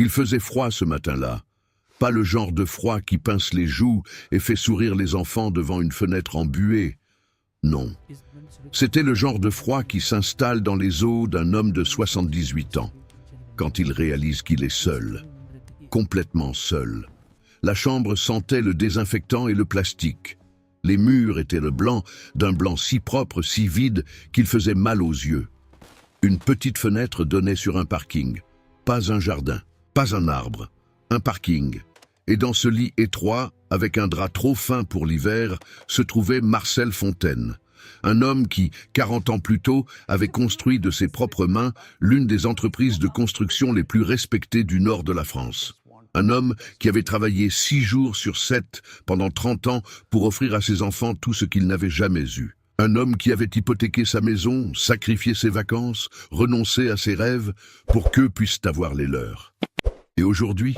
Il faisait froid ce matin-là. Pas le genre de froid qui pince les joues et fait sourire les enfants devant une fenêtre embuée. Non. C'était le genre de froid qui s'installe dans les os d'un homme de 78 ans, quand il réalise qu'il est seul, complètement seul. La chambre sentait le désinfectant et le plastique. Les murs étaient le blanc, d'un blanc si propre, si vide, qu'il faisait mal aux yeux. Une petite fenêtre donnait sur un parking. Pas un jardin, pas un arbre, un parking. Et dans ce lit étroit, avec un drap trop fin pour l'hiver, se trouvait Marcel Fontaine. Un homme qui, 40 ans plus tôt, avait construit de ses propres mains l'une des entreprises de construction les plus respectées du nord de la France. Un homme qui avait travaillé 6 jours sur 7 pendant 30 ans pour offrir à ses enfants tout ce qu'ils n'avaient jamais eu. Un homme qui avait hypothéqué sa maison, sacrifié ses vacances, renoncé à ses rêves pour qu'eux puissent avoir les leurs. Et aujourd'hui,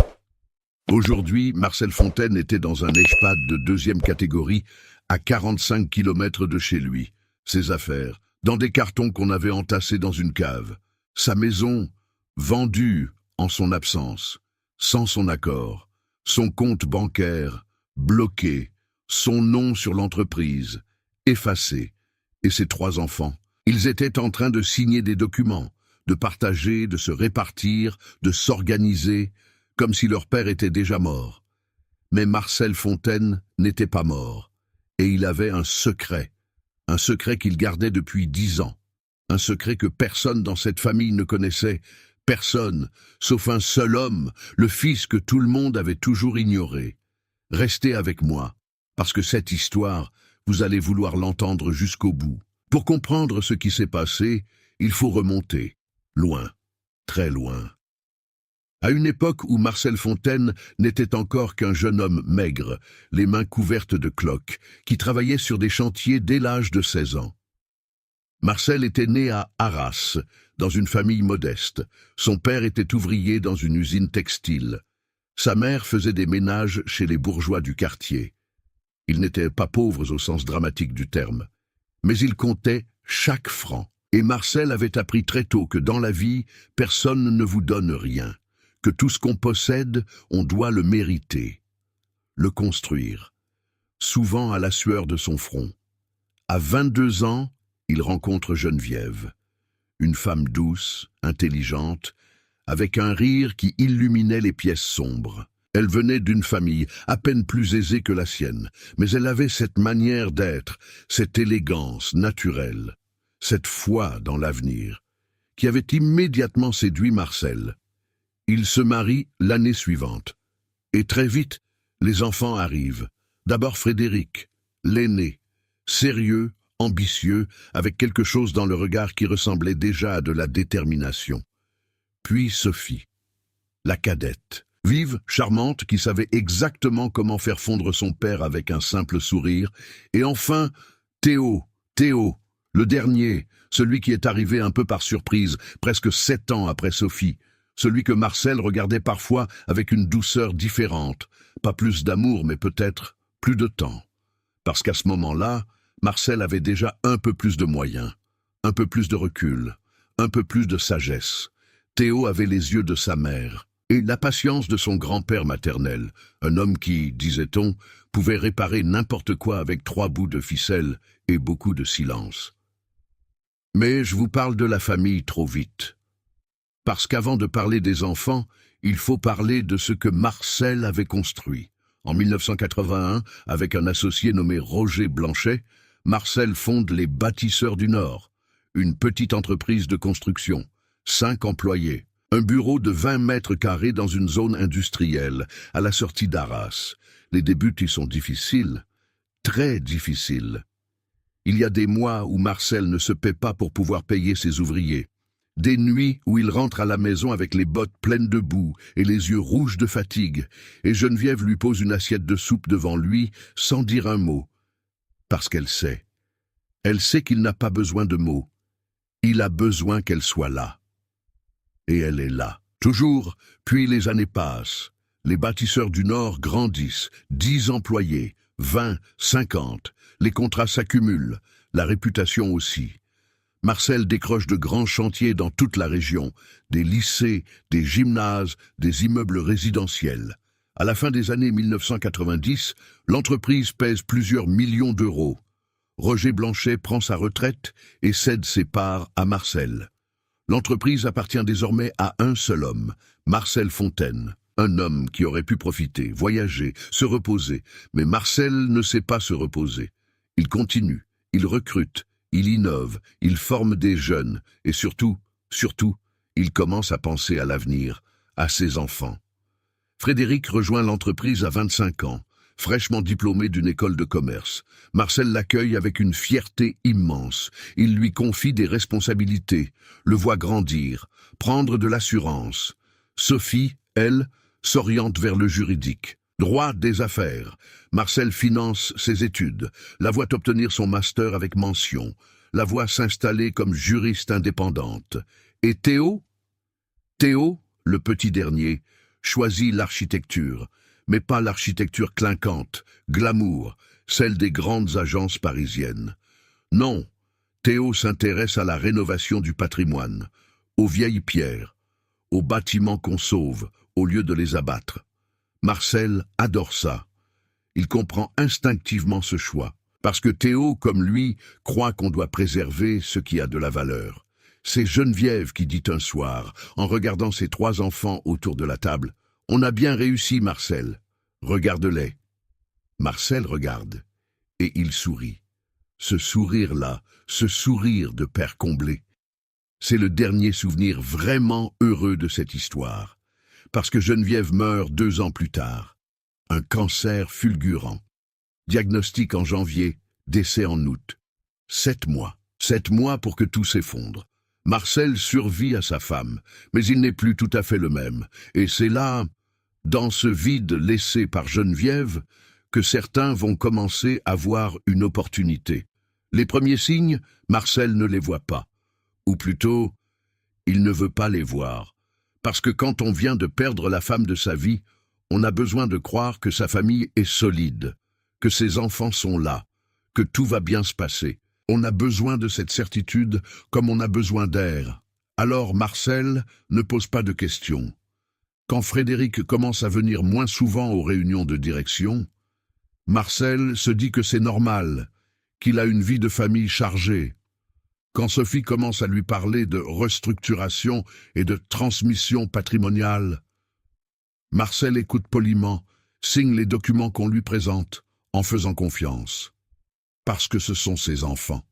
Marcel Fontaine était dans un EHPAD de 2e catégorie à 45 km de chez lui. Ses affaires, dans des cartons qu'on avait entassés dans une cave. Sa maison, vendue en son absence, sans son accord. Son compte bancaire, bloqué. Son nom sur l'entreprise, effacé. Et ses 3 enfants. Ils étaient en train de signer des documents, de partager, de se répartir, de s'organiser, comme si leur père était déjà mort. Mais Marcel Fontaine n'était pas mort. Et il avait un secret qu'il gardait depuis 10 ans. Un secret que personne dans cette famille ne connaissait, personne, sauf un seul homme, le fils que tout le monde avait toujours ignoré. Restez avec moi, parce que cette histoire, vous allez vouloir l'entendre jusqu'au bout. Pour comprendre ce qui s'est passé, il faut remonter, loin, très loin. À une époque où Marcel Fontaine n'était encore qu'un jeune homme maigre, les mains couvertes de cloques, qui travaillait sur des chantiers dès l'âge de 16 ans. Marcel était né à Arras, dans une famille modeste. Son père était ouvrier dans une usine textile. Sa mère faisait des ménages chez les bourgeois du quartier. Ils n'étaient pas pauvres au sens dramatique du terme, mais ils comptaient chaque franc. Et Marcel avait appris très tôt que dans la vie, personne ne vous donne rien. Que tout ce qu'on possède, on doit le mériter, le construire, souvent à la sueur de son front. À 22 ans, il rencontre Geneviève, une femme douce, intelligente, avec un rire qui illuminait les pièces sombres. Elle venait d'une famille à peine plus aisée que la sienne, mais elle avait cette manière d'être, cette élégance naturelle, cette foi dans l'avenir, qui avait immédiatement séduit Marcel. Ils se marient l'année suivante. Et très vite, les enfants arrivent. D'abord Frédéric, l'aîné, sérieux, ambitieux, avec quelque chose dans le regard qui ressemblait déjà à de la détermination. Puis Sophie, la cadette, vive, charmante, qui savait exactement comment faire fondre son père avec un simple sourire. Et enfin, Théo, le dernier, celui qui est arrivé un peu par surprise, presque 7 ans après Sophie. Celui que Marcel regardait parfois avec une douceur différente, pas plus d'amour mais peut-être plus de temps. Parce qu'à ce moment-là, Marcel avait déjà un peu plus de moyens, un peu plus de recul, un peu plus de sagesse. Théo avait les yeux de sa mère et la patience de son grand-père maternel, un homme qui, disait-on, pouvait réparer n'importe quoi avec 3 bouts de ficelle et beaucoup de silence. Mais je vous parle de la famille trop vite. Parce qu'avant de parler des enfants, il faut parler de ce que Marcel avait construit. En 1981, avec un associé nommé Roger Blanchet, Marcel fonde les Bâtisseurs du Nord, une petite entreprise de construction, 5 employés, un bureau de 20 mètres carrés dans une zone industrielle, à la sortie d'Arras. Les débuts y sont difficiles, très difficiles. Il y a des mois où Marcel ne se paie pas pour pouvoir payer ses ouvriers. Des nuits où il rentre à la maison avec les bottes pleines de boue et les yeux rouges de fatigue, et Geneviève lui pose une assiette de soupe devant lui sans dire un mot. Parce qu'elle sait. Elle sait qu'il n'a pas besoin de mots. Il a besoin qu'elle soit là. Et elle est là. Toujours, puis les années passent. Les Bâtisseurs du Nord grandissent. 10 employés, 20, 50. Les contrats s'accumulent. La réputation aussi. Marcel décroche de grands chantiers dans toute la région, des lycées, des gymnases, des immeubles résidentiels. À la fin des années 1990, l'entreprise pèse plusieurs millions d'euros. Roger Blanchet prend sa retraite et cède ses parts à Marcel. L'entreprise appartient désormais à un seul homme, Marcel Fontaine. Un homme qui aurait pu profiter, voyager, se reposer. Mais Marcel ne sait pas se reposer. Il continue, il recrute, il innove, il forme des jeunes. Et surtout, il commence à penser à l'avenir, à ses enfants. Frédéric rejoint l'entreprise à 25 ans, fraîchement diplômé d'une école de commerce. Marcel l'accueille avec une fierté immense. Il lui confie des responsabilités, le voit grandir, prendre de l'assurance. Sophie, elle, s'oriente vers le juridique. Droit des affaires. Marcel finance ses études, la voit obtenir son master avec mention, la voit s'installer comme juriste indépendante. Et Théo, le petit dernier, choisit l'architecture, mais pas l'architecture clinquante, glamour, celle des grandes agences parisiennes. Non, Théo s'intéresse à la rénovation du patrimoine, aux vieilles pierres, aux bâtiments qu'on sauve, au lieu de les abattre. Marcel adore ça. Il comprend instinctivement ce choix, parce que Théo, comme lui, croit qu'on doit préserver ce qui a de la valeur. C'est Geneviève qui dit un soir, en regardant ses 3 enfants autour de la table, « On a bien réussi, Marcel. Regarde-les. » Marcel regarde, et il sourit. Ce sourire-là, ce sourire de père comblé, c'est le dernier souvenir vraiment heureux de cette histoire. Parce que Geneviève meurt 2 ans plus tard. Un cancer fulgurant. Diagnostic en janvier, décès en août. 7 mois. 7 mois pour que tout s'effondre. Marcel survit à sa femme, mais il n'est plus tout à fait le même. Et c'est là, dans ce vide laissé par Geneviève, que certains vont commencer à voir une opportunité. Les premiers signes, Marcel ne les voit pas. Ou plutôt, il ne veut pas les voir. Parce que quand on vient de perdre la femme de sa vie, on a besoin de croire que sa famille est solide, que ses enfants sont là, que tout va bien se passer. On a besoin de cette certitude comme on a besoin d'air. Alors Marcel ne pose pas de questions. Quand Frédéric commence à venir moins souvent aux réunions de direction, Marcel se dit que c'est normal, qu'il a une vie de famille chargée. Quand Sophie commence à lui parler de restructuration et de transmission patrimoniale, Marcel écoute poliment, signe les documents qu'on lui présente, en faisant confiance. Parce que ce sont ses enfants.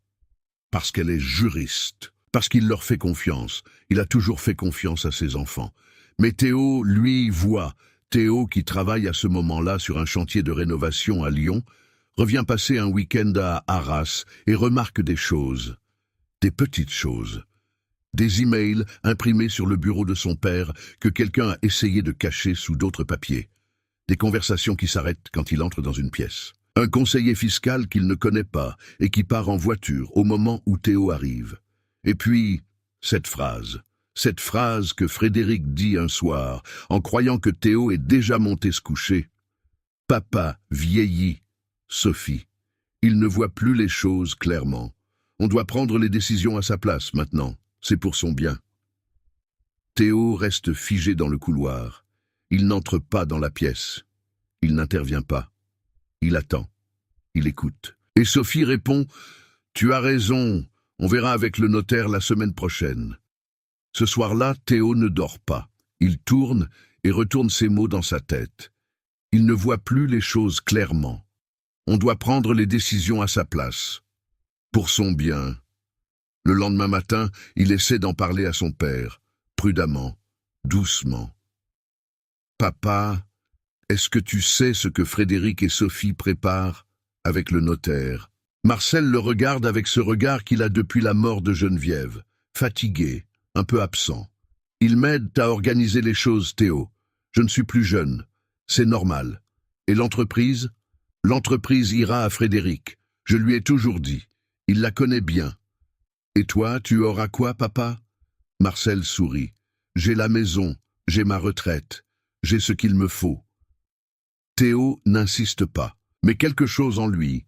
Parce qu'elle est juriste. Parce qu'il leur fait confiance. Il a toujours fait confiance à ses enfants. Mais Théo, lui, voit. Théo, qui travaille à ce moment-là sur un chantier de rénovation à Lyon, revient passer un week-end à Arras et remarque des choses. Des petites choses. Des emails imprimés sur le bureau de son père que quelqu'un a essayé de cacher sous d'autres papiers. Des conversations qui s'arrêtent quand il entre dans une pièce. Un conseiller fiscal qu'il ne connaît pas et qui part en voiture au moment où Théo arrive. Et puis, cette phrase que Frédéric dit un soir, en croyant que Théo est déjà monté se coucher. « Papa vieillit, Sophie. Il ne voit plus les choses clairement. On doit prendre les décisions à sa place maintenant. C'est pour son bien. » Théo reste figé dans le couloir. Il n'entre pas dans la pièce. Il n'intervient pas. Il attend. Il écoute. Et Sophie répond « Tu as raison, on verra avec le notaire la semaine prochaine. » Ce soir-là, Théo ne dort pas. Il tourne et retourne ses mots dans sa tête. Il ne voit plus les choses clairement. On doit prendre les décisions à sa place. Pour son bien. Le lendemain matin, il essaie d'en parler à son père, prudemment, doucement. « Papa, est-ce que tu sais ce que Frédéric et Sophie préparent avec le notaire ?» Marcel le regarde avec ce regard qu'il a depuis la mort de Geneviève, fatigué, un peu absent. « Il m'aide à organiser les choses, Théo. Je ne suis plus jeune. C'est normal. Et l'entreprise ? L'entreprise ira à Frédéric. Je lui ai toujours dit. Il la connaît bien. Et toi, tu auras quoi, papa ? » Marcel sourit. « J'ai la maison, j'ai ma retraite, j'ai ce qu'il me faut. » Théo n'insiste pas, mais quelque chose en lui,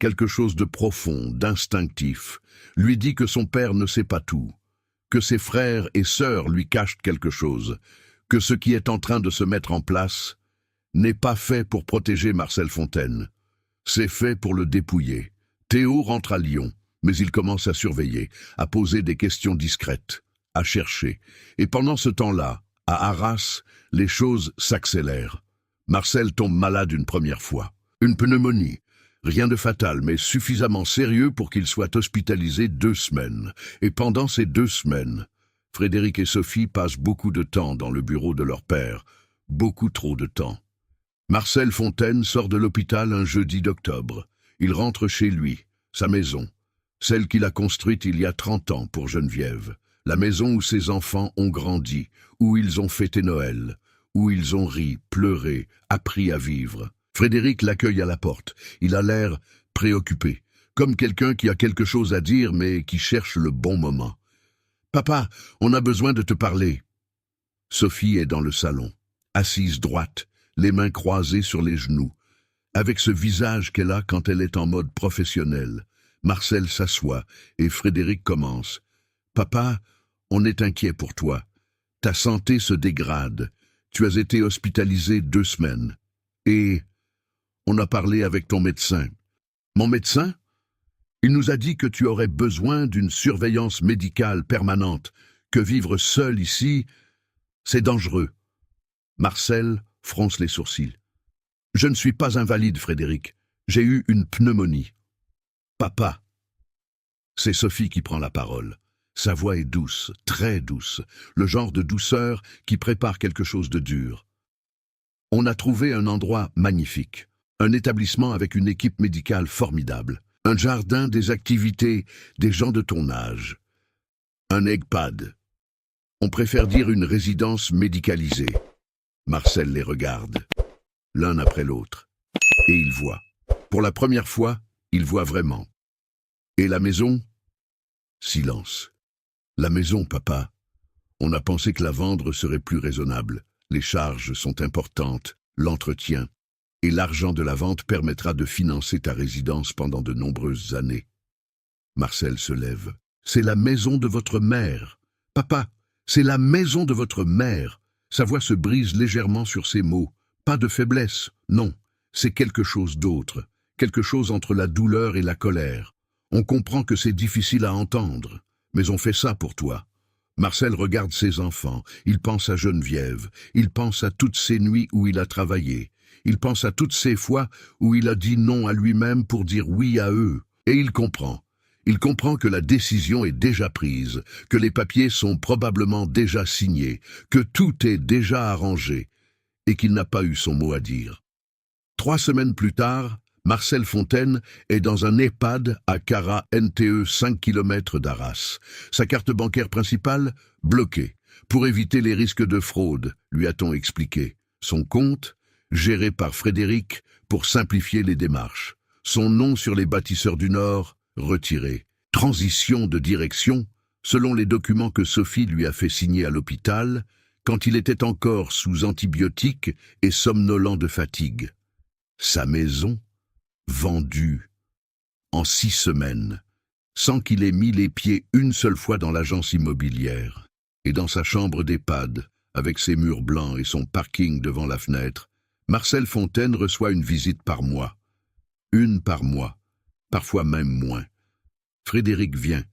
quelque chose de profond, d'instinctif, lui dit que son père ne sait pas tout, que ses frères et sœurs lui cachent quelque chose, que ce qui est en train de se mettre en place n'est pas fait pour protéger Marcel Fontaine. C'est fait pour le dépouiller. Théo rentre à Lyon, mais il commence à surveiller, à poser des questions discrètes, à chercher. Et pendant ce temps-là, à Arras, les choses s'accélèrent. Marcel tombe malade une première fois. Une pneumonie. Rien de fatal, mais suffisamment sérieux pour qu'il soit hospitalisé 2 semaines. Et pendant ces 2 semaines, Frédéric et Sophie passent beaucoup de temps dans le bureau de leur père. Beaucoup trop de temps. Marcel Fontaine sort de l'hôpital un jeudi d'octobre. Il rentre chez lui, sa maison, celle qu'il a construite il y a 30 ans pour Geneviève, la maison où ses enfants ont grandi, où ils ont fêté Noël, où ils ont ri, pleuré, appris à vivre. Frédéric l'accueille à la porte. Il a l'air préoccupé, comme quelqu'un qui a quelque chose à dire mais qui cherche le bon moment. « Papa, on a besoin de te parler. » Sophie est dans le salon, assise droite, les mains croisées sur les genoux, avec ce visage qu'elle a quand elle est en mode professionnel. Marcel s'assoit et Frédéric commence. « Papa, on est inquiet pour toi. Ta santé se dégrade. Tu as été hospitalisé 2 semaines. Et on a parlé avec ton médecin. » « Mon médecin ? Il nous a dit que tu aurais besoin d'une surveillance médicale permanente, que vivre seul ici, c'est dangereux. » Marcel fronce les sourcils. « Je ne suis pas invalide, Frédéric. J'ai eu une pneumonie. »« Papa !» C'est Sophie qui prend la parole. Sa voix est douce, très douce, le genre de douceur qui prépare quelque chose de dur. « On a trouvé un endroit magnifique, un établissement avec une équipe médicale formidable, un jardin des activités des gens de ton âge, un EHPAD. On préfère dire une résidence médicalisée. » Marcel les regarde, l'un après l'autre, et il voit. Pour la première fois, il voit vraiment. Et la maison ? Silence. La maison, papa. On a pensé que la vendre serait plus raisonnable. Les charges sont importantes, l'entretien, et l'argent de la vente permettra de financer ta résidence pendant de nombreuses années. Marcel se lève. C'est la maison de votre mère. Papa, c'est la maison de votre mère. Sa voix se brise légèrement sur ces mots. Pas de faiblesse, non. C'est quelque chose d'autre. Quelque chose entre la douleur et la colère. On comprend que c'est difficile à entendre, mais on fait ça pour toi. Marcel regarde ses enfants. Il pense à Geneviève. Il pense à toutes ces nuits où il a travaillé. Il pense à toutes ces fois où il a dit non à lui-même pour dire oui à eux. Et il comprend. Il comprend que la décision est déjà prise, que les papiers sont probablement déjà signés, que tout est déjà arrangé, et qu'il n'a pas eu son mot à dire. 3 semaines plus tard, Marcel Fontaine est dans un EHPAD à Cara NTE 5 km d'Arras. Sa carte bancaire principale, bloquée, pour éviter les risques de fraude, lui a-t-on expliqué. Son compte, géré par Frédéric pour simplifier les démarches. Son nom sur les bâtisseurs du Nord, retiré. Transition de direction, selon les documents que Sophie lui a fait signer à l'hôpital, quand il était encore sous antibiotiques et somnolent de fatigue. Sa maison, vendue en 6 semaines, sans qu'il ait mis les pieds une seule fois dans l'agence immobilière. Et dans sa chambre d'EHPAD, avec ses murs blancs et son parking devant la fenêtre, Marcel Fontaine reçoit une visite par mois. Une par mois, parfois même moins. Frédéric vient,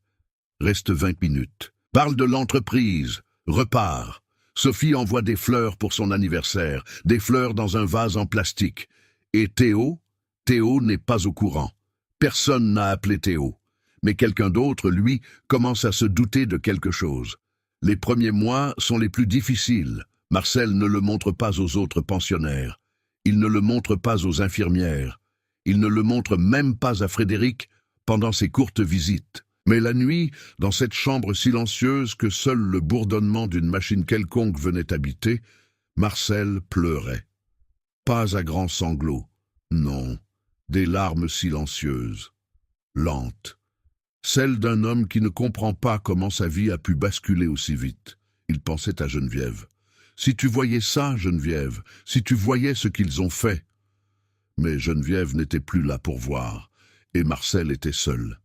reste 20 minutes, parle de l'entreprise, repart. Sophie envoie des fleurs pour son anniversaire, des fleurs dans un vase en plastique. Et Théo n'est pas au courant. Personne n'a appelé Théo. Mais quelqu'un d'autre, lui, commence à se douter de quelque chose. Les premiers mois sont les plus difficiles. Marcel ne le montre pas aux autres pensionnaires. Il ne le montre pas aux infirmières. Il ne le montre même pas à Frédéric pendant ses courtes visites. Mais la nuit, dans cette chambre silencieuse que seul le bourdonnement d'une machine quelconque venait habiter, Marcel pleurait. Pas à grands sanglots, non, des larmes silencieuses, lentes. Celles d'un homme qui ne comprend pas comment sa vie a pu basculer aussi vite. Il pensait à Geneviève. Si tu voyais ça, Geneviève, si tu voyais ce qu'ils ont fait. Mais Geneviève n'était plus là pour voir. Et Marcel était seul.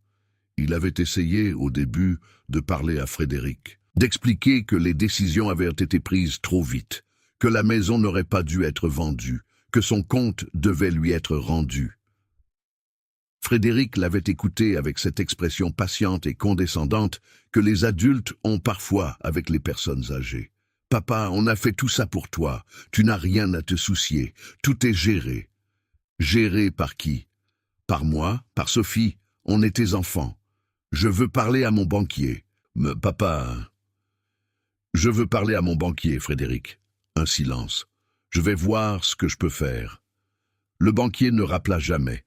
Il avait essayé, au début, de parler à Frédéric, d'expliquer que les décisions avaient été prises trop vite, que la maison n'aurait pas dû être vendue, que son compte devait lui être rendu. Frédéric l'avait écouté avec cette expression patiente et condescendante que les adultes ont parfois avec les personnes âgées. « Papa, on a fait tout ça pour toi. Tu n'as rien à te soucier. Tout est géré. » Géré par qui? Par moi, par Sophie. On est tes enfants. Je veux parler à mon banquier. Mais papa... Je veux parler à mon banquier, Frédéric. Un silence. Je vais voir ce que je peux faire. Le banquier ne rappela jamais.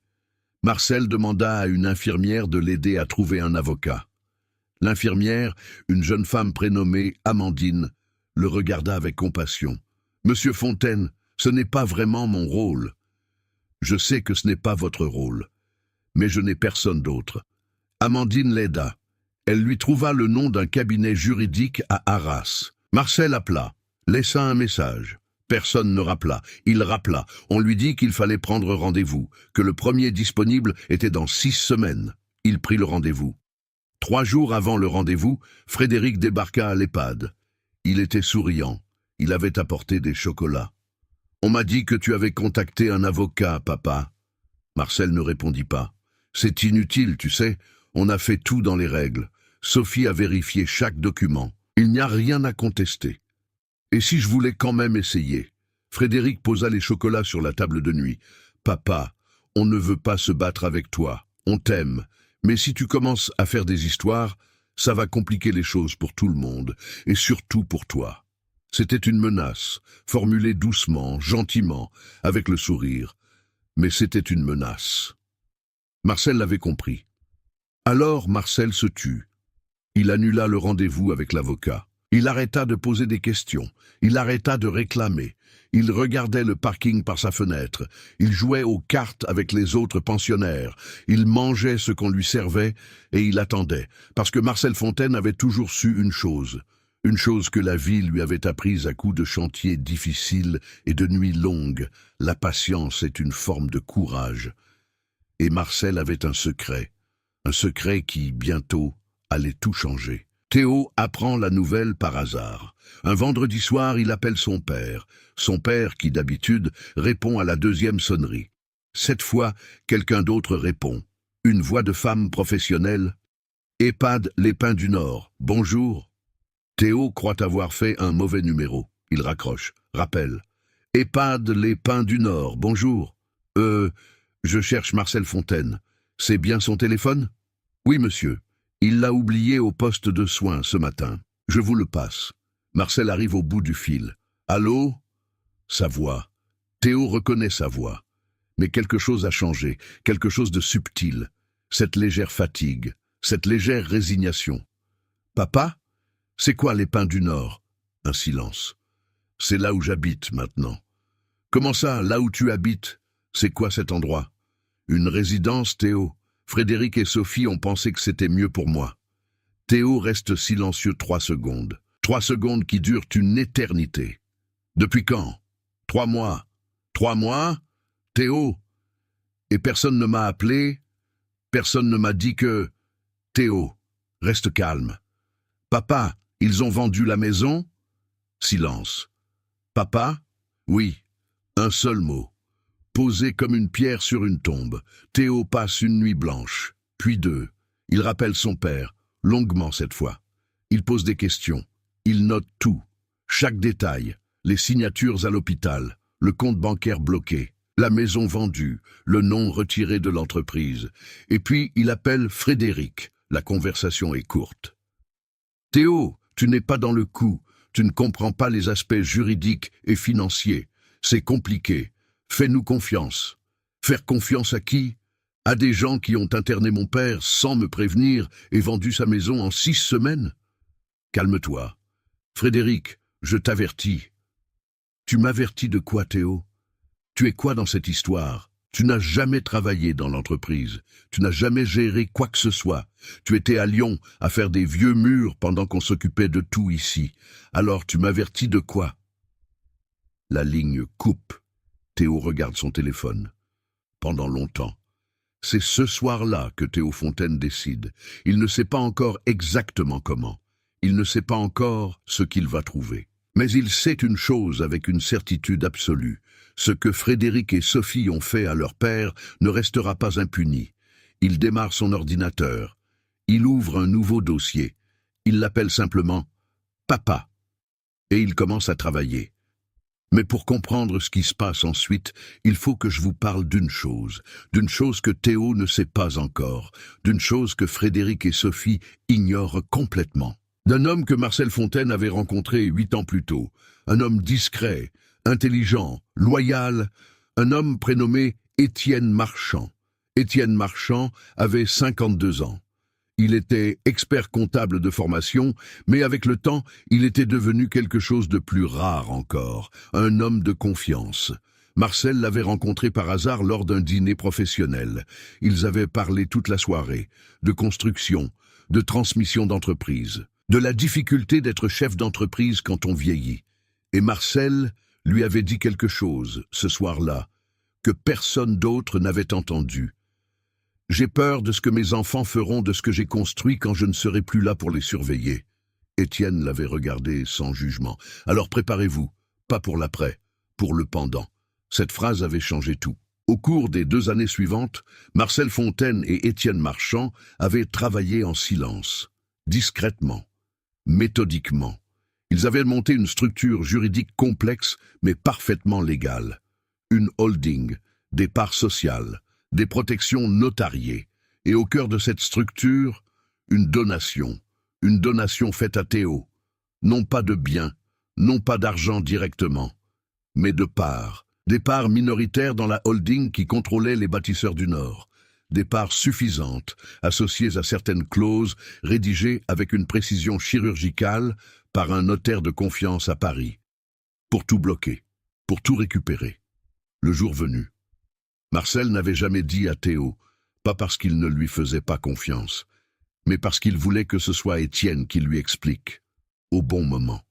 Marcel demanda à une infirmière de l'aider à trouver un avocat. L'infirmière, une jeune femme prénommée Amandine, le regarda avec compassion. « Monsieur Fontaine, ce n'est pas vraiment mon rôle. Je sais que ce n'est pas votre rôle, mais je n'ai personne d'autre. » Amandine l'aida. Elle lui trouva le nom d'un cabinet juridique à Arras. Marcel appela, laissa un message. Personne ne rappela. Il rappela. On lui dit qu'il fallait prendre rendez-vous, que le premier disponible était dans 6 semaines. Il prit le rendez-vous. 3 jours avant le rendez-vous, Frédéric débarqua à l'EHPAD. Il était souriant. Il avait apporté des chocolats. « On m'a dit que tu avais contacté un avocat, papa. » Marcel ne répondit pas. « C'est inutile, tu sais. On a fait tout dans les règles. Sophie a vérifié chaque document. Il n'y a rien à contester. » Et si je voulais quand même essayer? Frédéric posa les chocolats sur la table de nuit. « Papa, on ne veut pas se battre avec toi. On t'aime. Mais si tu commences à faire des histoires, ça va compliquer les choses pour tout le monde, et surtout pour toi. » C'était une menace, formulée doucement, gentiment, avec le sourire. Mais c'était une menace. Marcel l'avait compris. Alors Marcel se tut. Il annula le rendez-vous avec l'avocat. Il arrêta de poser des questions. Il arrêta de réclamer. Il regardait le parking par sa fenêtre. Il jouait aux cartes avec les autres pensionnaires. Il mangeait ce qu'on lui servait et il attendait. Parce que Marcel Fontaine avait toujours su une chose que la vie lui avait apprise à coups de chantiers difficiles et de nuits longues. La patience est une forme de courage. Et Marcel avait un secret qui, bientôt, allait tout changer. Théo apprend la nouvelle par hasard. Un vendredi soir, il appelle son père qui, d'habitude, répond à la 2e sonnerie. Cette fois, quelqu'un d'autre répond. Une voix de femme professionnelle. « EHPAD Les Pins du Nord, bonjour. » Théo croit avoir fait un mauvais numéro. Il raccroche. Rappelle. « EHPAD Les Pins du Nord, bonjour. Je cherche Marcel Fontaine. C'est bien son téléphone? » « Oui, monsieur. Il l'a oublié au poste de soins ce matin. Je vous le passe. » Marcel arrive au bout du fil. « Allô ?» Sa voix. Théo reconnaît sa voix. Mais quelque chose a changé, quelque chose de subtil. Cette légère fatigue, cette légère résignation. « Papa? C'est quoi les Pins du Nord ?» Un silence. « C'est là où j'habite maintenant. »« Comment ça, là où tu habites? C'est quoi cet endroit ?»« Une résidence, Théo. Frédéric et Sophie ont pensé que c'était mieux pour moi. » Théo reste silencieux 3 secondes. 3 secondes qui durent une éternité. « Depuis quand? 3 mois. 3 mois? Théo? Et personne ne m'a appelé? Personne ne m'a dit que... Théo, reste calme. Papa, ils ont vendu la maison? » Silence. Papa? Oui, un seul mot. Posé comme une pierre sur une tombe, Théo passe une nuit blanche, puis 2. Il rappelle son père, longuement cette fois. Il pose des questions. Il note tout. Chaque détail. Les signatures à l'hôpital, le compte bancaire bloqué, la maison vendue, le nom retiré de l'entreprise. Et puis il appelle Frédéric. La conversation est courte. « Théo, tu n'es pas dans le coup. Tu ne comprends pas les aspects juridiques et financiers. C'est compliqué. Fais-nous confiance. » Faire confiance à qui? À des gens qui ont interné mon père sans me prévenir et vendu sa maison en 6 semaines? Calme-toi. Frédéric, je t'avertis. Tu m'avertis de quoi, Théo? Tu es quoi dans cette histoire? Tu n'as jamais travaillé dans l'entreprise. Tu n'as jamais géré quoi que ce soit. Tu étais à Lyon à faire des vieux murs pendant qu'on s'occupait de tout ici. Alors tu m'avertis de quoi? La ligne coupe. Théo regarde son téléphone. Pendant longtemps. C'est ce soir-là que Théo Fontaine décide. Il ne sait pas encore exactement comment. Il ne sait pas encore ce qu'il va trouver. Mais il sait une chose avec une certitude absolue. Ce que Frédéric et Sophie ont fait à leur père ne restera pas impuni. Il démarre son ordinateur. Il ouvre un nouveau dossier. Il l'appelle simplement « Papa ». Et il commence à travailler. Mais pour comprendre ce qui se passe ensuite, il faut que je vous parle d'une chose que Théo ne sait pas encore, d'une chose que Frédéric et Sophie ignorent complètement. D'un homme que Marcel Fontaine avait rencontré 8 ans plus tôt, un homme discret, intelligent, loyal, un homme prénommé Étienne Marchand. Étienne Marchand avait 52 ans. Il était expert comptable de formation, mais avec le temps, il était devenu quelque chose de plus rare encore, un homme de confiance. Marcel l'avait rencontré par hasard lors d'un dîner professionnel. Ils avaient parlé toute la soirée, de construction, de transmission d'entreprise, de la difficulté d'être chef d'entreprise quand on vieillit. Et Marcel lui avait dit quelque chose, ce soir-là, que personne d'autre n'avait entendu. « J'ai peur de ce que mes enfants feront de ce que j'ai construit quand je ne serai plus là pour les surveiller. » Étienne l'avait regardé sans jugement. « Alors préparez-vous, pas pour l'après, pour le pendant. » Cette phrase avait changé tout. Au cours des 2 années suivantes, Marcel Fontaine et Étienne Marchand avaient travaillé en silence, discrètement, méthodiquement. Ils avaient monté une structure juridique complexe mais parfaitement légale. Une holding, des parts sociales, des protections notariées, et au cœur de cette structure, une donation faite à Théo, non pas de biens, non pas d'argent directement, mais de parts, des parts minoritaires dans la holding qui contrôlait les bâtisseurs du Nord, des parts suffisantes, associées à certaines clauses rédigées avec une précision chirurgicale par un notaire de confiance à Paris, pour tout bloquer, pour tout récupérer, le jour venu. Marcel n'avait jamais dit à Théo, pas parce qu'il ne lui faisait pas confiance, mais parce qu'il voulait que ce soit Étienne qui lui explique, au bon moment,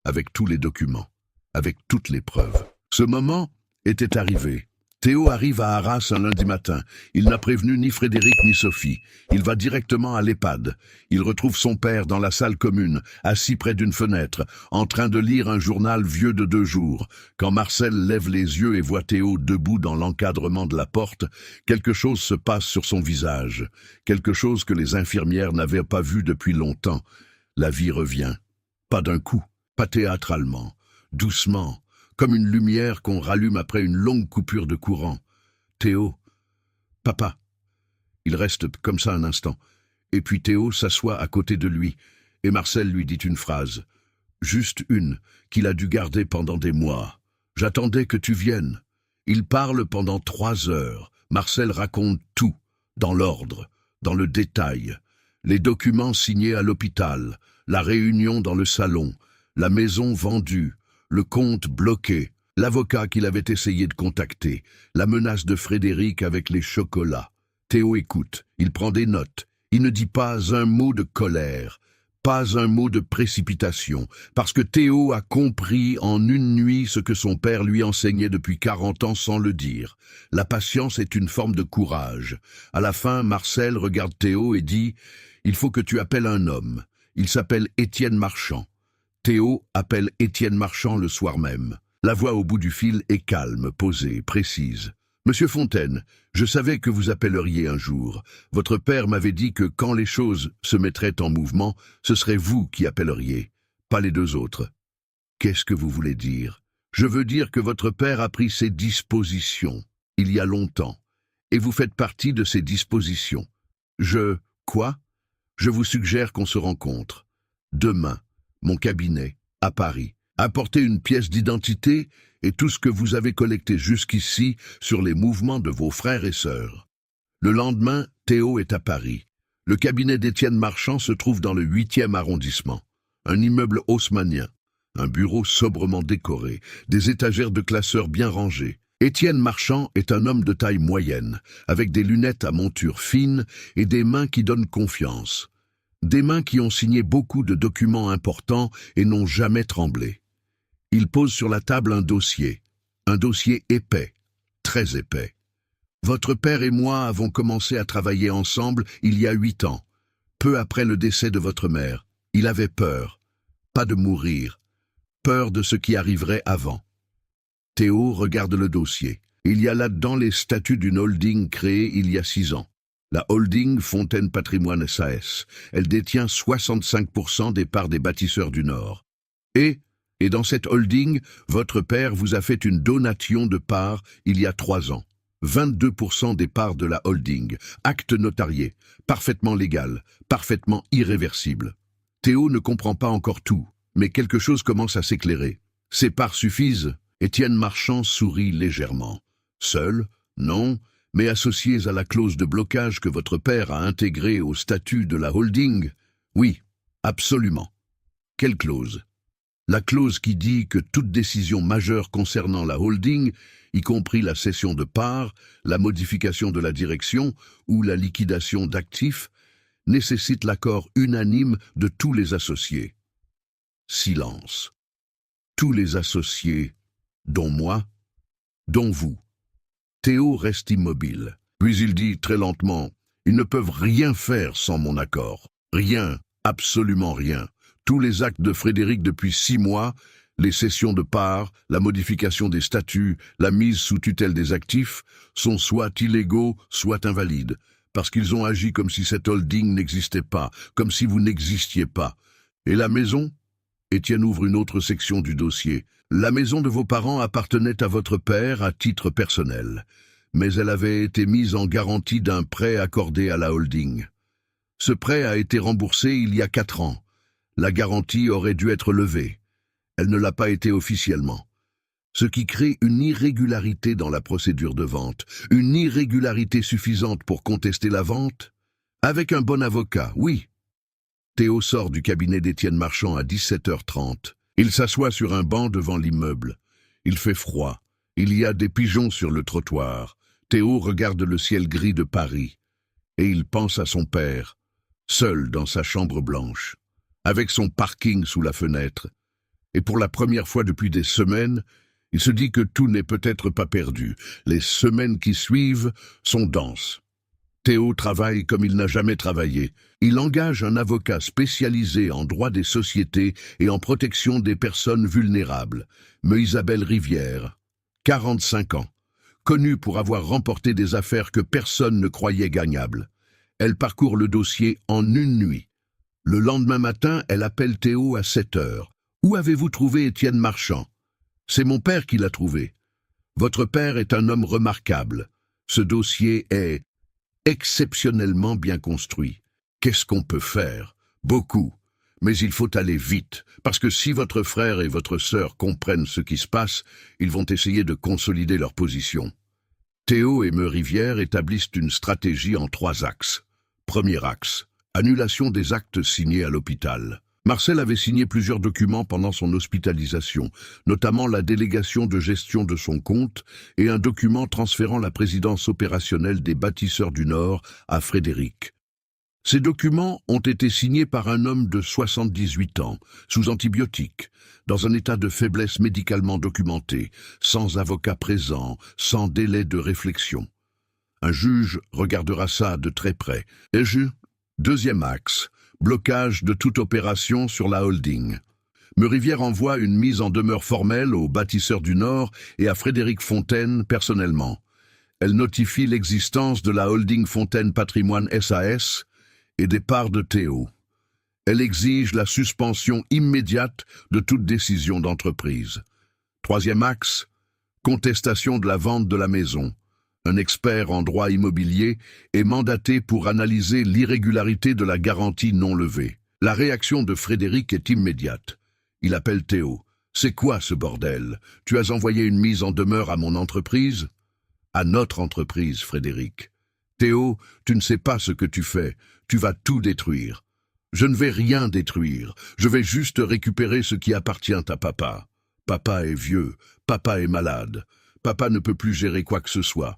avec tous les documents, avec toutes les preuves. Ce moment était arrivé. Théo arrive à Arras un lundi matin. Il n'a prévenu ni Frédéric ni Sophie. Il va directement à l'EHPAD. Il retrouve son père dans la salle commune, assis près d'une fenêtre, en train de lire un journal vieux de 2 jours. Quand Marcel lève les yeux et voit Théo debout dans l'encadrement de la porte, quelque chose se passe sur son visage. Quelque chose que les infirmières n'avaient pas vu depuis longtemps. La vie revient. Pas d'un coup, pas théâtralement, doucement, comme une lumière qu'on rallume après une longue coupure de courant. « Théo, papa !» Il reste comme ça un instant. Et puis Théo s'assoit à côté de lui, et Marcel lui dit une phrase. Juste une, qu'il a dû garder pendant des mois. « J'attendais que tu viennes. » Il parle pendant 3 heures. Marcel raconte tout, dans l'ordre, dans le détail. Les documents signés à l'hôpital, la réunion dans le salon, la maison vendue, le compte bloqué, l'avocat qu'il avait essayé de contacter, la menace de Frédéric avec les chocolats. Théo écoute, il prend des notes. Il ne dit pas un mot de colère, pas un mot de précipitation, parce que Théo a compris en une nuit ce que son père lui enseignait depuis 40 ans sans le dire. La patience est une forme de courage. À la fin, Marcel regarde Théo et dit « Il faut que tu appelles un homme. Il s'appelle Étienne Marchand. » Théo appelle Étienne Marchand le soir même. La voix au bout du fil est calme, posée, précise. « Monsieur Fontaine, je savais que vous appelleriez un jour. Votre père m'avait dit que quand les choses se mettraient en mouvement, ce serait vous qui appelleriez, pas les 2 autres. » Qu'est-ce que vous voulez dire? Je veux dire que votre père a pris ses dispositions, il y a longtemps, et vous faites partie de ces dispositions. Quoi? Je vous suggère qu'on se rencontre. Demain. Mon cabinet, à Paris. Apportez une pièce d'identité et tout ce que vous avez collecté jusqu'ici sur les mouvements de vos frères et sœurs. Le lendemain, Théo est à Paris. Le cabinet d'Étienne Marchand se trouve dans le 8e arrondissement. Un immeuble haussmannien, un bureau sobrement décoré, des étagères de classeurs bien rangées. Étienne Marchand est un homme de taille moyenne, avec des lunettes à monture fine et des mains qui donnent confiance. Des mains qui ont signé beaucoup de documents importants et n'ont jamais tremblé. Il pose sur la table un dossier épais, très épais. Votre père et moi avons commencé à travailler ensemble il y a 8 ans, peu après le décès de votre mère. Il avait peur, pas de mourir, peur de ce qui arriverait avant. Théo regarde le dossier. Il y a là-dedans les statuts d'une holding créée il y a 6 ans. La holding Fontaine Patrimoine SAS. Elle détient 65% des parts des bâtisseurs du Nord. Et dans cette holding, votre père vous a fait une donation de parts il y a 3 ans. 22% des parts de la holding. Acte notarié, parfaitement légal, parfaitement irréversible. Théo ne comprend pas encore tout, mais quelque chose commence à s'éclairer. Ces parts suffisent. Étienne Marchand sourit légèrement. Seul? Non, mais associés à la clause de blocage que votre père a intégrée au statut de la holding? Oui, absolument. Quelle clause? La clause qui dit que toute décision majeure concernant la holding, y compris la cession de parts, la modification de la direction ou la liquidation d'actifs, nécessite l'accord unanime de tous les associés. Silence. Tous les associés, dont moi, dont vous. Théo reste immobile. Puis il dit très lentement, « Ils ne peuvent rien faire sans mon accord. Rien, absolument rien. Tous les actes de Frédéric depuis 6 mois, les cessions de parts, la modification des statuts, la mise sous tutelle des actifs, sont soit illégaux, soit invalides, parce qu'ils ont agi comme si cette holding n'existait pas, comme si vous n'existiez pas. Et la maison ?» Étienne ouvre une autre section du dossier. La maison de vos parents appartenait à votre père à titre personnel, mais elle avait été mise en garantie d'un prêt accordé à la holding. Ce prêt a été remboursé il y a 4 ans. La garantie aurait dû être levée. Elle ne l'a pas été officiellement. Ce qui crée une irrégularité dans la procédure de vente. Une irrégularité suffisante pour contester la vente? Avec un bon avocat, oui. Théo sort du cabinet d'Étienne Marchand à 17h30. Il s'assoit sur un banc devant l'immeuble. Il fait froid. Il y a des pigeons sur le trottoir. Théo regarde le ciel gris de Paris. Et il pense à son père, seul dans sa chambre blanche, avec son parking sous la fenêtre. Et pour la première fois depuis des semaines, il se dit que tout n'est peut-être pas perdu. Les semaines qui suivent sont denses. Théo travaille comme il n'a jamais travaillé. Il engage un avocat spécialisé en droit des sociétés et en protection des personnes vulnérables, Isabelle Rivière, 45 ans, connue pour avoir remporté des affaires que personne ne croyait gagnables. Elle parcourt le dossier en une nuit. Le lendemain matin, elle appelle Théo à 7h. « Où avez-vous trouvé Étienne Marchand ?»« C'est mon père qui l'a trouvé. Votre père est un homme remarquable. Ce dossier est exceptionnellement bien construit. Qu'est-ce qu'on peut faire? Beaucoup. Mais il faut aller vite, parce que si votre frère et votre sœur comprennent ce qui se passe, ils vont essayer de consolider leur position. » Théo et Rivière établissent une stratégie en 3 axes. Premier axe, annulation des actes signés à l'hôpital. Marcel avait signé plusieurs documents pendant son hospitalisation, notamment la délégation de gestion de son compte et un document transférant la présidence opérationnelle des bâtisseurs du Nord à Frédéric. Ces documents ont été signés par un homme de 78 ans, sous antibiotiques, dans un état de faiblesse médicalement documenté, sans avocat présent, sans délai de réflexion. Un juge regardera ça de très près. Deuxième axe, blocage de toute opération sur la holding. Rivière envoie une mise en demeure formelle aux bâtisseurs du Nord et à Frédéric Fontaine personnellement. Elle notifie l'existence de la holding Fontaine Patrimoine SAS et des parts de Théo. Elle exige la suspension immédiate de toute décision d'entreprise. Troisième axe, contestation de la vente de la maison. Un expert en droit immobilier est mandaté pour analyser l'irrégularité de la garantie non levée. La réaction de Frédéric est immédiate. Il appelle Théo. « C'est quoi ce bordel? Tu as envoyé une mise en demeure à mon entreprise ?»« À notre entreprise, Frédéric. »« Théo, tu ne sais pas ce que tu fais. Tu vas tout détruire. »« Je ne vais rien détruire. Je vais juste récupérer ce qui appartient à papa. Papa est vieux. Papa est malade. Papa ne peut plus gérer quoi que ce soit.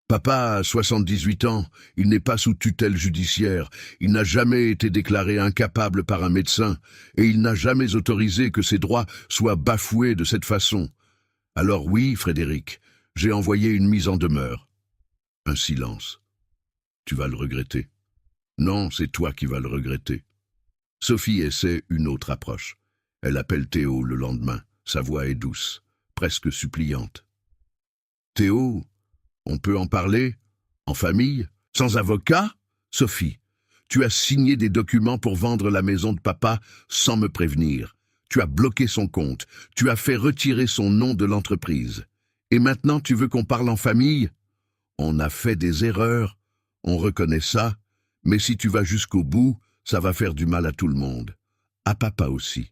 Papa a 78 ans, il n'est pas sous tutelle judiciaire, il n'a jamais été déclaré incapable par un médecin, et il n'a jamais autorisé que ses droits soient bafoués de cette façon. Alors oui, Frédéric, j'ai envoyé une mise en demeure. Un silence. Tu vas le regretter. Non, c'est toi qui vas le regretter. Sophie essaie une autre approche. Elle appelle Théo le lendemain. Sa voix est douce, presque suppliante. Théo, on peut en parler? En famille? Sans avocat? Sophie, tu as signé des documents pour vendre la maison de papa sans me prévenir. Tu as bloqué son compte. Tu as fait retirer son nom de l'entreprise. Et maintenant tu veux qu'on parle en famille? On a fait des erreurs. On reconnaît ça. Mais si tu vas jusqu'au bout, ça va faire du mal à tout le monde. À papa aussi.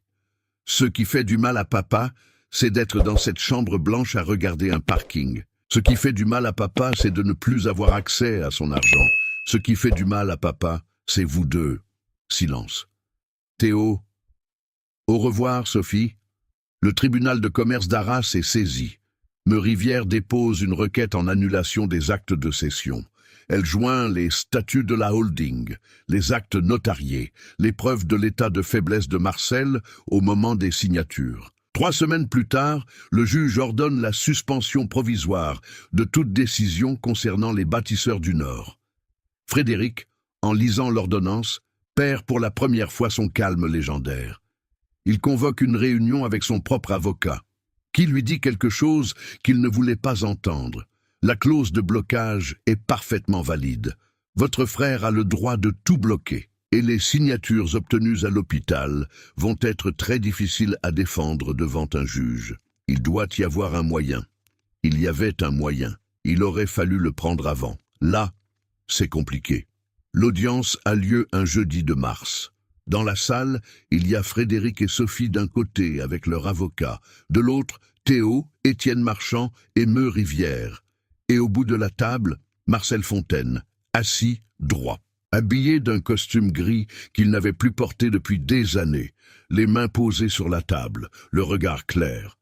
Ce qui fait du mal à papa, c'est d'être dans cette chambre blanche à regarder un parking. Ce qui fait du mal à papa, c'est de ne plus avoir accès à son argent. Ce qui fait du mal à papa, c'est vous deux. Silence. Théo. Au revoir, Sophie. Le tribunal de commerce d'Arras est saisi. Meurivière dépose une requête en annulation des actes de cession. Elle joint les statuts de la holding, les actes notariés, les preuves de l'état de faiblesse de Marcel au moment des signatures. 3 semaines plus tard, le juge ordonne la suspension provisoire de toute décision concernant les bâtisseurs du Nord. Frédéric, en lisant l'ordonnance, perd pour la première fois son calme légendaire. Il convoque une réunion avec son propre avocat, qui lui dit quelque chose qu'il ne voulait pas entendre. La clause de blocage est parfaitement valide. Votre frère a le droit de tout bloquer, et les signatures obtenues à l'hôpital vont être très difficiles à défendre devant un juge. Il doit y avoir un moyen. Il y avait un moyen. Il aurait fallu le prendre avant. Là, c'est compliqué. L'audience a lieu un jeudi de mars. Dans la salle, il y a Frédéric et Sophie d'un côté avec leur avocat, de l'autre, Théo, Étienne Marchand et Meurivière. Et au bout de la table, Marcel Fontaine, assis, droit, habillé d'un costume gris qu'il n'avait plus porté depuis des années, les mains posées sur la table, le regard clair.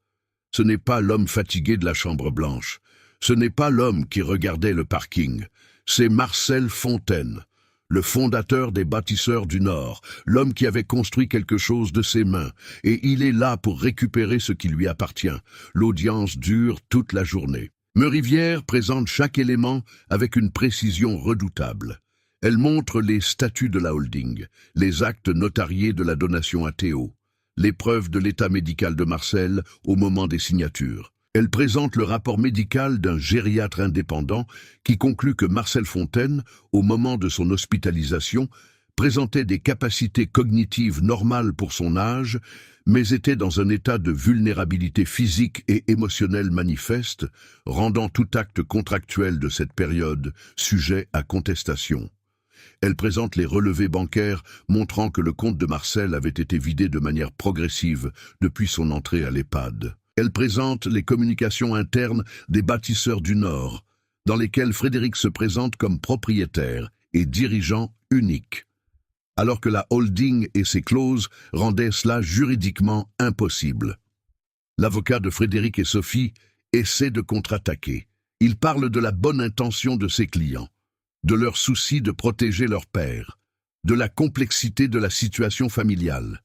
Ce n'est pas l'homme fatigué de la Chambre Blanche, ce n'est pas l'homme qui regardait le parking, c'est Marcel Fontaine, le fondateur des bâtisseurs du Nord, l'homme qui avait construit quelque chose de ses mains, et il est là pour récupérer ce qui lui appartient. L'audience dure toute la journée. Meurivière présente chaque élément avec une précision redoutable. Elle montre les statuts de la holding, les actes notariés de la donation à Théo, les preuves de l'état médical de Marcel au moment des signatures. Elle présente le rapport médical d'un gériatre indépendant qui conclut que Marcel Fontaine, au moment de son hospitalisation, présentait des capacités cognitives normales pour son âge, mais était dans un état de vulnérabilité physique et émotionnelle manifeste, rendant tout acte contractuel de cette période sujet à contestation. Elle présente les relevés bancaires montrant que le compte de Marcel avait été vidé de manière progressive depuis son entrée à l'EHPAD. Elle présente les communications internes des bâtisseurs du Nord, dans lesquelles Frédéric se présente comme propriétaire et dirigeant unique, alors que la holding et ses clauses rendaient cela juridiquement impossible. L'avocat de Frédéric et Sophie essaie de contre-attaquer. Il parle de la bonne intention de ses clients, de leur souci de protéger leur père, de la complexité de la situation familiale.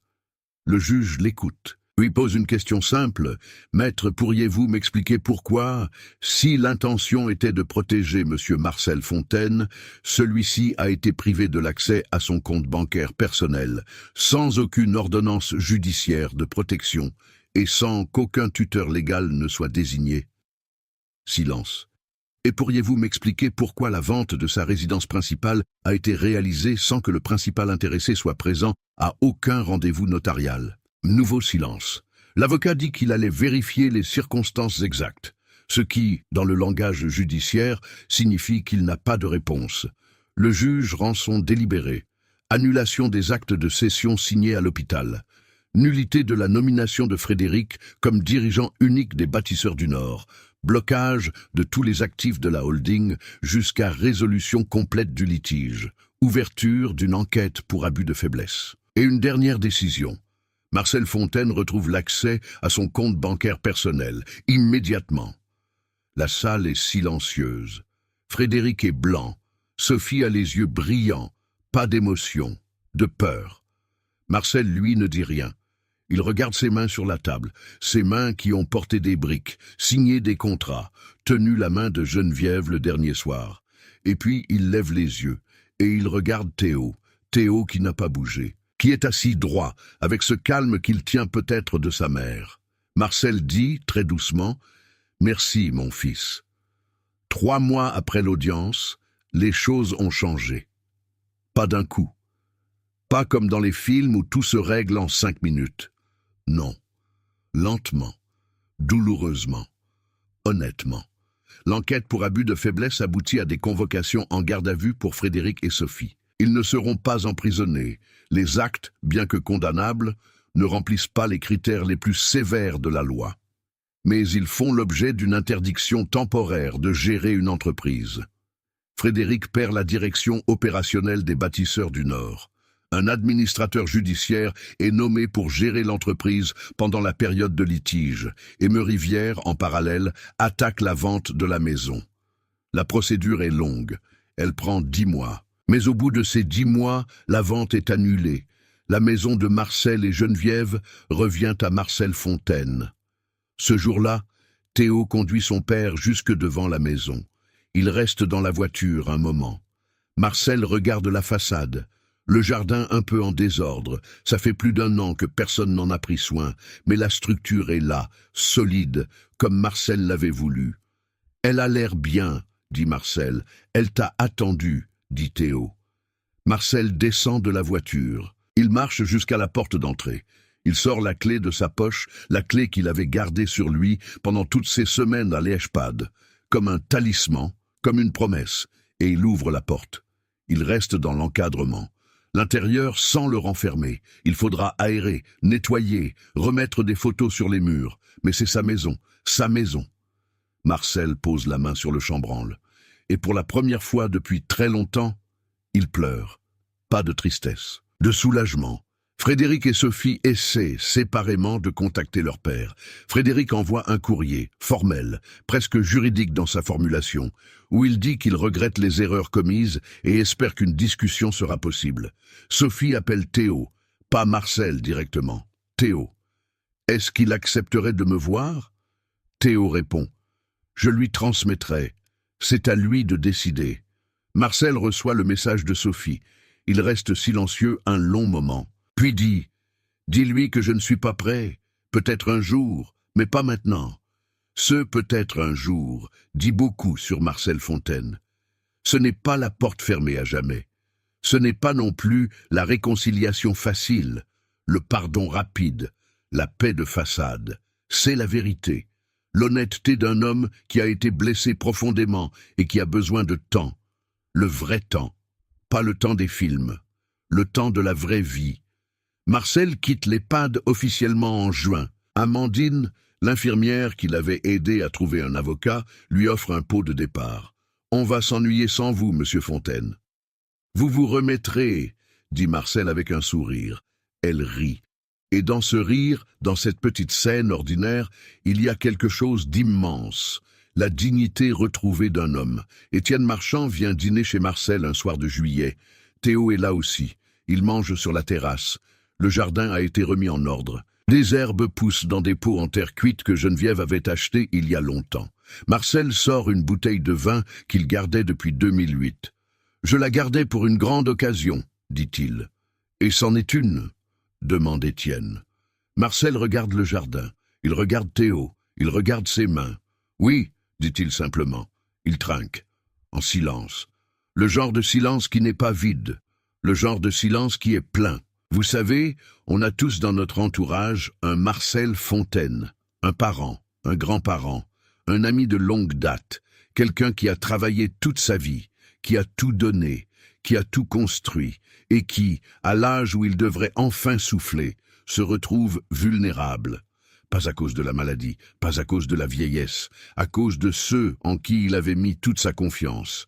Le juge l'écoute, lui pose une question simple. « Maître, pourriez-vous m'expliquer pourquoi, si l'intention était de protéger M. Marcel Fontaine, celui-ci a été privé de l'accès à son compte bancaire personnel, sans aucune ordonnance judiciaire de protection et sans qu'aucun tuteur légal ne soit désigné ?» Silence. « Et pourriez-vous m'expliquer pourquoi la vente de sa résidence principale a été réalisée sans que le principal intéressé soit présent à aucun rendez-vous notarial ?» Nouveau silence. L'avocat dit qu'il allait vérifier les circonstances exactes, ce qui, dans le langage judiciaire, signifie qu'il n'a pas de réponse. Le juge rend son délibéré. Annulation des actes de cession signés à l'hôpital. Nullité de la nomination de Frédéric comme dirigeant unique des bâtisseurs du Nord. Blocage de tous les actifs de la holding jusqu'à résolution complète du litige. Ouverture d'une enquête pour abus de faiblesse. Et une dernière décision. Marcel Fontaine retrouve l'accès à son compte bancaire personnel, immédiatement. La salle est silencieuse. Frédéric est blanc. Sophie a les yeux brillants, pas d'émotion, de peur. Marcel, lui, ne dit rien. Il regarde ses mains sur la table, ses mains qui ont porté des briques, signé des contrats, tenu la main de Geneviève le dernier soir. Et puis il lève les yeux, et il regarde Théo, Théo qui n'a pas bougé, qui est assis droit, avec ce calme qu'il tient peut-être de sa mère. Marcel dit, très doucement, « Merci, mon fils. » 3 mois après l'audience, les choses ont changé. Pas d'un coup. Pas comme dans les films où tout se règle en 5 minutes. Non. Lentement. Douloureusement. Honnêtement. L'enquête pour abus de faiblesse aboutit à des convocations en garde à vue pour Frédéric et Sophie. Ils ne seront pas emprisonnés. Les actes, bien que condamnables, ne remplissent pas les critères les plus sévères de la loi. Mais ils font l'objet d'une interdiction temporaire de gérer une entreprise. Frédéric perd la direction opérationnelle des Bâtisseurs du Nord. Un administrateur judiciaire est nommé pour gérer l'entreprise pendant la période de litige, et Meurivière, en parallèle, attaque la vente de la maison. La procédure est longue, elle prend 10 mois. Mais au bout de ces 10 mois, la vente est annulée. La maison de Marcel et Geneviève revient à Marcel Fontaine. Ce jour-là, Théo conduit son père jusque devant la maison. Il reste dans la voiture un moment. Marcel regarde la façade. Le jardin un peu en désordre. Ça fait plus d'1 an que personne n'en a pris soin, mais la structure est là, solide, comme Marcel l'avait voulu. « Elle a l'air bien, » dit Marcel. « Elle t'a attendu, » dit Théo. Marcel descend de la voiture. Il marche jusqu'à la porte d'entrée. Il sort la clé de sa poche, la clé qu'il avait gardée sur lui pendant toutes ces semaines à l'EHPAD, comme un talisman, comme une promesse, et il ouvre la porte. Il reste dans l'encadrement. L'intérieur sans le renfermer. Il faudra aérer, nettoyer, remettre des photos sur les murs. Mais c'est sa maison, sa maison. Marcel pose la main sur le chambranle. Et pour la première fois depuis très longtemps, il pleure. Pas de tristesse, de soulagement. Frédéric et Sophie essaient séparément de contacter leur père. Frédéric envoie un courrier, formel, presque juridique dans sa formulation, où il dit qu'il regrette les erreurs commises et espère qu'une discussion sera possible. Sophie appelle Théo, pas Marcel directement, Théo. Est-ce qu'il accepterait de me voir? Théo répond, je lui transmettrai. C'est à lui de décider. Marcel reçoit le message de Sophie. Il reste silencieux un long moment. Puis dit, « Dis-lui que je ne suis pas prêt, peut-être un jour, mais pas maintenant. » Ce « peut-être un jour » dit beaucoup sur Marcel Fontaine. Ce n'est pas la porte fermée à jamais. Ce n'est pas non plus la réconciliation facile, le pardon rapide, la paix de façade. C'est la vérité, l'honnêteté d'un homme qui a été blessé profondément et qui a besoin de temps. Le vrai temps, pas le temps des films, le temps de la vraie vie. Marcel quitte l'EHPAD officiellement en juin. Amandine, l'infirmière qui l'avait aidé à trouver un avocat, lui offre un pot de départ. « On va s'ennuyer sans vous, monsieur Fontaine. »« Vous vous remettrez, » dit Marcel avec un sourire. Elle rit. Et dans ce rire, dans cette petite scène ordinaire, il y a quelque chose d'immense. La dignité retrouvée d'un homme. Étienne Marchand vient dîner chez Marcel un soir de juillet. Théo est là aussi. Il mange sur la terrasse. Le jardin a été remis en ordre. Des herbes poussent dans des pots en terre cuite que Geneviève avait achetés il y a longtemps. Marcel sort une bouteille de vin qu'il gardait depuis 2008. « Je la gardais pour une grande occasion, » dit-il. « Et c'en est une ?» demande Étienne. Marcel regarde le jardin. Il regarde Théo. Il regarde ses mains. « Oui, » dit-il simplement. Il trinque, en silence. Le genre de silence qui n'est pas vide. Le genre de silence qui est plein. Vous savez, on a tous dans notre entourage un Marcel Fontaine, un parent, un grand-parent, un ami de longue date, quelqu'un qui a travaillé toute sa vie, qui a tout donné, qui a tout construit, et qui, à l'âge où il devrait enfin souffler, se retrouve vulnérable. Pas à cause de la maladie, pas à cause de la vieillesse, à cause de ceux en qui il avait mis toute sa confiance.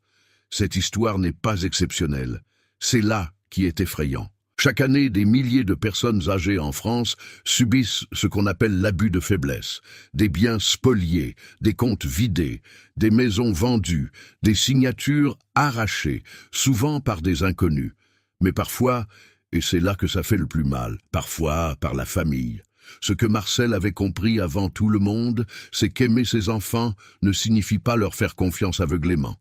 Cette histoire n'est pas exceptionnelle. C'est là qui est effrayant. Chaque année, des milliers de personnes âgées en France subissent ce qu'on appelle l'abus de faiblesse. Des biens spoliés, des comptes vidés, des maisons vendues, des signatures arrachées, souvent par des inconnus. Mais parfois, et c'est là que ça fait le plus mal, parfois par la famille. Ce que Marcel avait compris avant tout le monde, c'est qu'aimer ses enfants ne signifie pas leur faire confiance aveuglément.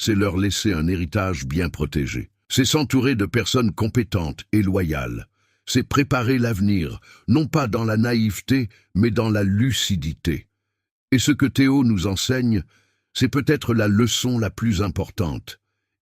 c'est leur laisser un héritage bien protégé. C'est s'entourer de personnes compétentes et loyales. C'est préparer l'avenir, non pas dans la naïveté, mais dans la lucidité. Et ce que Théo nous enseigne, c'est peut-être la leçon la plus importante.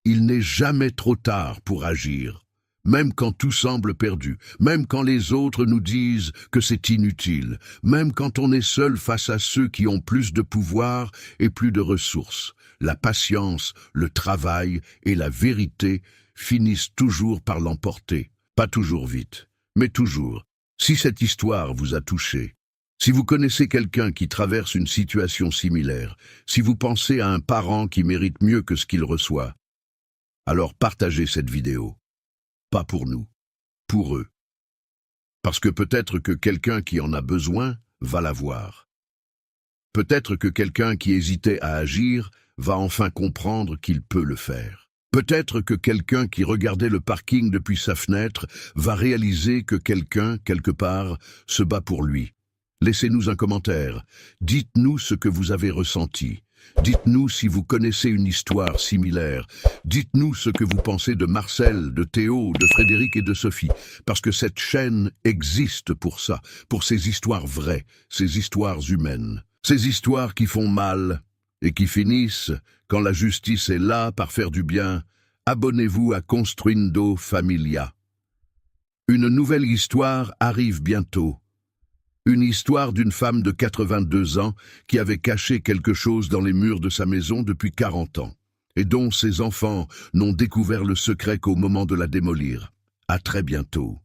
Il n'est jamais trop tard pour agir, même quand tout semble perdu, même quand les autres nous disent que c'est inutile, même quand on est seul face à ceux qui ont plus de pouvoir et plus de ressources. La patience, le travail et la vérité finissent toujours par l'emporter. Pas toujours vite, mais toujours. Si cette histoire vous a touché, si vous connaissez quelqu'un qui traverse une situation similaire, si vous pensez à un parent qui mérite mieux que ce qu'il reçoit, alors partagez cette vidéo. Pas pour nous, pour eux. Parce que peut-être que quelqu'un qui en a besoin va la voir. Peut-être que quelqu'un qui hésitait à agir va enfin comprendre qu'il peut le faire. Peut-être que quelqu'un qui regardait le parking depuis sa fenêtre va réaliser que quelqu'un, quelque part, se bat pour lui. Laissez-nous un commentaire. Dites-nous ce que vous avez ressenti. Dites-nous si vous connaissez une histoire similaire. Dites-nous ce que vous pensez de Marcel, de Théo, de Frédéric et de Sophie. Parce que cette chaîne existe pour ça, pour ces histoires vraies, ces histoires humaines. Ces histoires qui font mal et qui finissent, quand la justice est là par faire du bien. Abonnez-vous à Construindo Familia. Une nouvelle histoire arrive bientôt. Une histoire d'une femme de 82 ans qui avait caché quelque chose dans les murs de sa maison depuis 40 ans et dont ses enfants n'ont découvert le secret qu'au moment de la démolir. À très bientôt.